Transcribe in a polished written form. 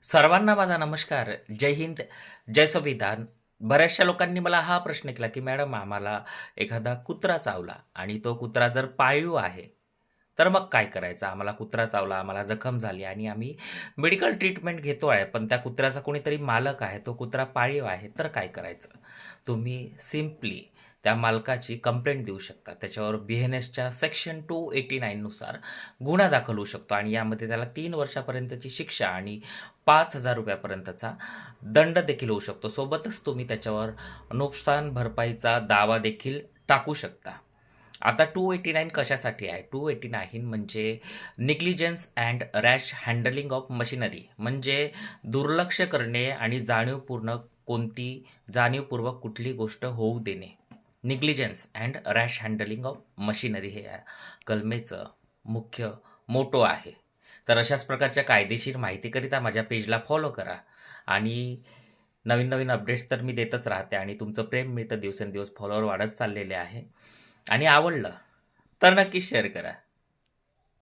सर्वांना माझा नमस्कार. जय हिंद, जय संविधान. बऱ्याचशा लोकांनी मला हा प्रश्न केला, की "मॅडम आम्हाला एखादा कुत्रा चावला आणि तो कुत्रा जर पाळीव आहे, तर मग काय करायचं? आम्हाला कुत्रा चावला, आम्हाला जखम झाली आणि आम्ही मेडिकल ट्रीटमेंट घेतो आहे, पण त्या कुत्र्याचा कोणीतरी मालक आहे, तो कुत्रा पाळीव आहे, तर काय करायचं?" तुम्ही सिम्पली त्या मालकाची कंप्लेंट देऊ शकता. त्याच्यावर बी-एन-एसच्या सेक्शन 289 नुसार गुन्हा दाखल होऊ शकतो आणि यामध्ये त्याला 3 वर्षापर्यंतची शिक्षा आणि ₹5,000 पर्यंतचा दंड देखील होऊ शकतो. सोबतच तुम्ही त्याच्यावर नुकसान भरपाईचा दावा देखील टाकू शकता. आता 289 कशासाठी आहे? 289 म्हणजे negligence and rash handling of machinery म्हणजे दुर्लक्ष करणे आणि जाणीवपूर्वक कुठली गोष्ट होऊ देणे. Negligence and rash handling of machinery हे या कलमेचं मुख्य मोटो आहे. तर अशाच प्रकारच्या कायदेशीर माहितीकरिता माझ्या पेजला फॉलो करा आणि नवीन-नवीन अपडेट्स तर मी देतच राहते आणि तुमचं प्रेम मिळतं दिवसेंदिवस फॉलोवर वाढत चाललेले आहे आणि आवडलं तर नक्कीच शेअर करा.